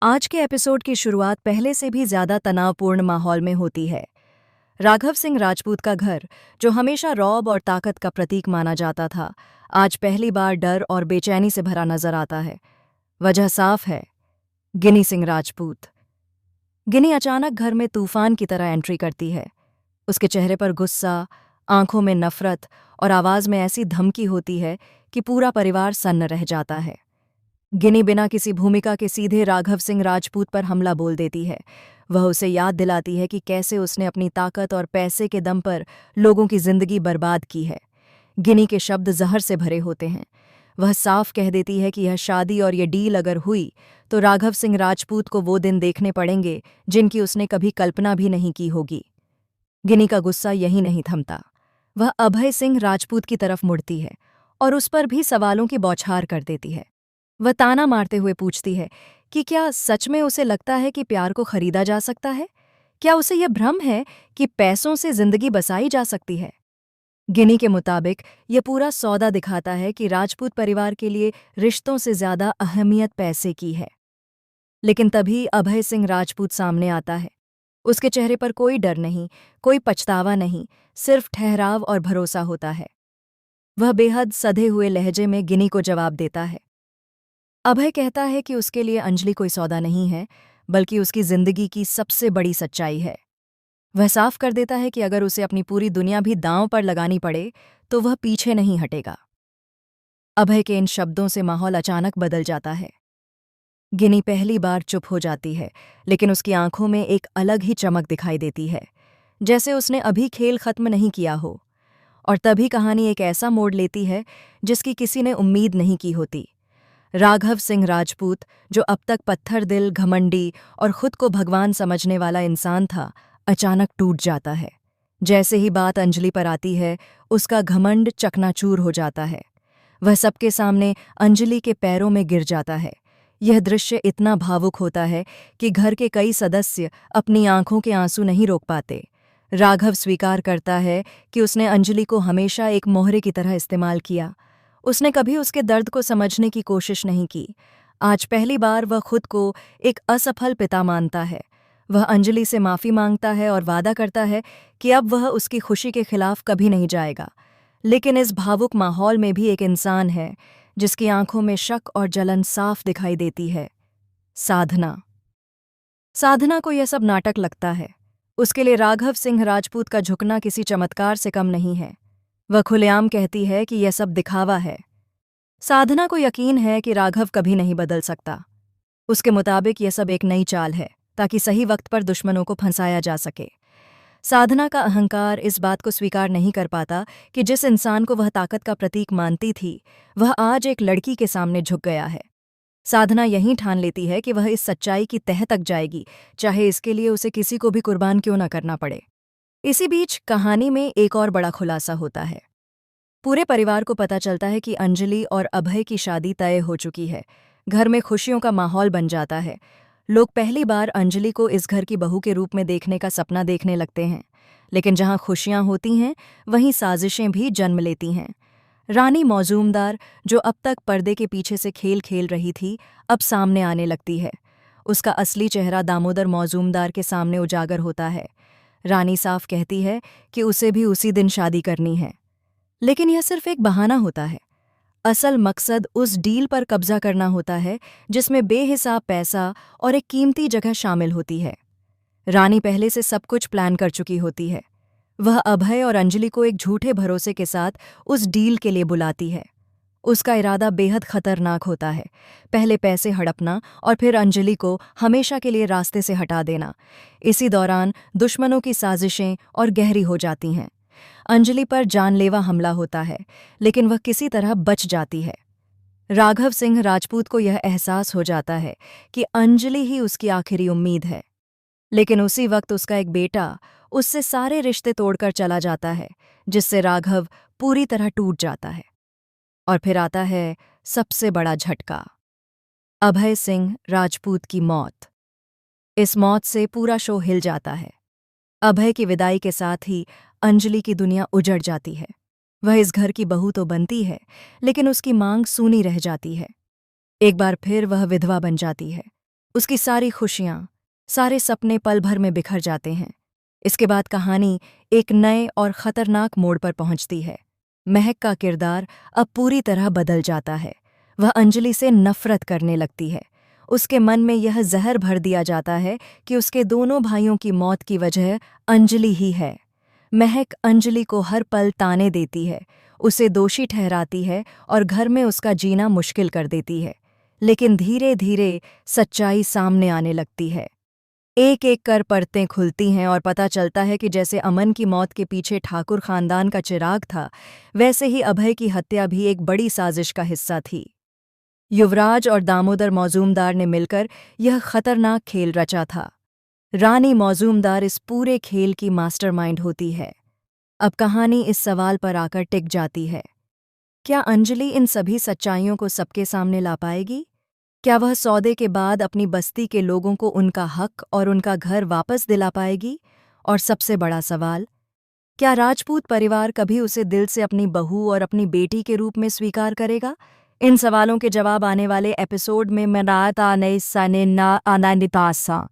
आज के एपिसोड की शुरुआत पहले से भी ज्यादा तनावपूर्ण माहौल में होती है। राघव सिंह राजपूत का घर, जो हमेशा रौब और ताकत का प्रतीक माना जाता था, आज पहली बार डर और बेचैनी से भरा नजर आता है। वजह साफ है, गिनी सिंह राजपूत। गिनी अचानक घर में तूफान की तरह एंट्री करती है। उसके चेहरे पर गुस्सा, आंखों में नफरत और आवाज में ऐसी धमकी होती है कि पूरा परिवार सन्न रह जाता है। गिनी बिना किसी भूमिका के सीधे राघव सिंह राजपूत पर हमला बोल देती है। वह उसे याद दिलाती है कि कैसे उसने अपनी ताकत और पैसे के दम पर लोगों की जिंदगी बर्बाद की है। गिनी के शब्द जहर से भरे होते हैं। वह साफ कह देती है कि यह शादी और ये डील अगर हुई तो राघव सिंह राजपूत को वो दिन देखने पड़ेंगे जिनकी उसने कभी कल्पना भी नहीं की होगी। गिनी का गुस्सा यहीं नहीं थमता। वह अभय सिंह राजपूत की तरफ मुड़ती है और उस पर भी सवालों की बौछार कर देती है। वह ताना मारते हुए पूछती है कि क्या सच में उसे लगता है कि प्यार को खरीदा जा सकता है? क्या उसे यह भ्रम है कि पैसों से जिंदगी बसाई जा सकती है? गिनी के मुताबिक यह पूरा सौदा दिखाता है कि राजपूत परिवार के लिए रिश्तों से ज्यादा अहमियत पैसे की है। लेकिन तभी अभय सिंह राजपूत सामने आता है। उसके चेहरे पर कोई डर नहीं, कोई पछतावा नहीं, सिर्फ ठहराव और भरोसा होता है। वह बेहद सधे हुए लहजे में गिनी को जवाब देता है। अभय कहता है कि उसके लिए अंजलि कोई सौदा नहीं है, बल्कि उसकी जिंदगी की सबसे बड़ी सच्चाई है। वह साफ कर देता है कि अगर उसे अपनी पूरी दुनिया भी दांव पर लगानी पड़े तो वह पीछे नहीं हटेगा। अभय के इन शब्दों से माहौल अचानक बदल जाता है। गिनी पहली बार चुप हो जाती है, लेकिन उसकी आंखों में एक अलग ही चमक दिखाई देती है, जैसे उसने अभी खेल खत्म नहीं किया हो। और तभी कहानी एक ऐसा मोड़ लेती है जिसकी किसी ने उम्मीद नहीं की होती। राघव सिंह राजपूत, जो अब तक पत्थर दिल, घमंडी और खुद को भगवान समझने वाला इंसान था, अचानक टूट जाता है। जैसे ही बात अंजलि पर आती है, उसका घमंड चकनाचूर हो जाता है। वह सबके सामने अंजलि के पैरों में गिर जाता है। यह दृश्य इतना भावुक होता है कि घर के कई सदस्य अपनी आंखों के आंसू नहीं रोक पाते। राघव स्वीकार करता है कि उसने अंजलि को हमेशा एक मोहरे की तरह इस्तेमाल किया। उसने कभी उसके दर्द को समझने की कोशिश नहीं की। आज पहली बार वह खुद को एक असफल पिता मानता है। वह अंजलि से माफी मांगता है और वादा करता है कि अब वह उसकी खुशी के खिलाफ कभी नहीं जाएगा। लेकिन इस भावुक माहौल में भी एक इंसान है जिसकी आंखों में शक और जलन साफ दिखाई देती है। साधना। साधना को यह सब नाटक लगता है। उसके लिए राघव सिंह राजपूत का झुकना किसी चमत्कार से कम नहीं है। वह खुलेआम कहती है कि यह सब दिखावा है। साधना को यकीन है कि राघव कभी नहीं बदल सकता। उसके मुताबिक यह सब एक नई चाल है, ताकि सही वक्त पर दुश्मनों को फंसाया जा सके। साधना का अहंकार इस बात को स्वीकार नहीं कर पाता कि जिस इंसान को वह ताकत का प्रतीक मानती थी, वह आज एक लड़की के सामने झुक गया है। साधना यहीं ठान लेती है कि वह इस सच्चाई की तह तक जाएगी, चाहे इसके लिए उसे किसी को भी कुर्बान क्यों न करना पड़े। इसी बीच कहानी में एक और बड़ा खुलासा होता है। पूरे परिवार को पता चलता है कि अंजलि और अभय की शादी तय हो चुकी है। घर में खुशियों का माहौल बन जाता है। लोग पहली बार अंजलि को इस घर की बहू के रूप में देखने का सपना देखने लगते हैं। लेकिन जहां खुशियां होती हैं, वहीं साजिशें भी जन्म लेती हैं। रानी मौजूमदार, जो अब तक पर्दे के पीछे से खेल खेल रही थी, अब सामने आने लगती है। उसका असली चेहरा दामोदर मौजूमदार के सामने उजागर होता है। रानी साफ कहती है कि उसे भी उसी दिन शादी करनी है। लेकिन यह सिर्फ एक बहाना होता है। असल मकसद उस डील पर कब्जा करना होता है जिसमें बेहिसाब पैसा और एक कीमती जगह शामिल होती है। रानी पहले से सब कुछ प्लान कर चुकी होती है। वह अभय और अंजलि को एक झूठे भरोसे के साथ उस डील के लिए बुलाती है। उसका इरादा बेहद खतरनाक होता है। पहले पैसे हड़पना और फिर अंजलि को हमेशा के लिए रास्ते से हटा देना। इसी दौरान दुश्मनों की साजिशें और गहरी हो जाती हैं। अंजलि पर जानलेवा हमला होता है, लेकिन वह किसी तरह बच जाती है। राघव सिंह राजपूत को यह एहसास हो जाता है कि अंजलि ही उसकी आखिरी उम्मीद है। लेकिन उसी वक्त उसका एक बेटा उससे सारे रिश्ते तोड़कर चला जाता है, जिससे राघव पूरी तरह टूट जाता है। और फिर आता है सबसे बड़ा झटका, अभय सिंह राजपूत की मौत। इस मौत से पूरा शो हिल जाता है। अभय की विदाई के साथ ही अंजलि की दुनिया उजड़ जाती है। वह इस घर की बहू तो बनती है, लेकिन उसकी मांग सूनी रह जाती है। एक बार फिर वह विधवा बन जाती है। उसकी सारी खुशियाँ, सारे सपने पल भर में बिखर जाते हैं। इसके बाद कहानी एक नए और खतरनाक मोड़ पर पहुंचती है। महक का किरदार अब पूरी तरह बदल जाता है। वह अंजलि से नफरत करने लगती है। उसके मन में यह जहर भर दिया जाता है कि उसके दोनों भाइयों की मौत की वजह अंजलि ही है। महक अंजलि को हर पल ताने देती है, उसे दोषी ठहराती है और घर में उसका जीना मुश्किल कर देती है। लेकिन धीरे धीरे सच्चाई सामने आने लगती है। एक एक कर परतें खुलती हैं और पता चलता है कि जैसे अमन की मौत के पीछे ठाकुर खानदान का चिराग था, वैसे ही अभय की हत्या भी एक बड़ी साजिश का हिस्सा थी। युवराज और दामोदर मौजूमदार ने मिलकर यह खतरनाक खेल रचा था। रानी मौजूमदार इस पूरे खेल की मास्टरमाइंड होती है। अब कहानी इस सवाल पर आकर टिक जाती है, क्या अंजलि इन सभी सच्चाइयों को सबके सामने ला पाएगी? क्या वह सौदे के बाद अपनी बस्ती के लोगों को उनका हक और उनका घर वापस दिला पाएगी? और सबसे बड़ा सवाल, क्या राजपूत परिवार कभी उसे दिल से अपनी बहू और अपनी बेटी के रूप में स्वीकार करेगा? इन सवालों के जवाब आने वाले एपिसोड में मैं रात आने सने ना आनंदितासा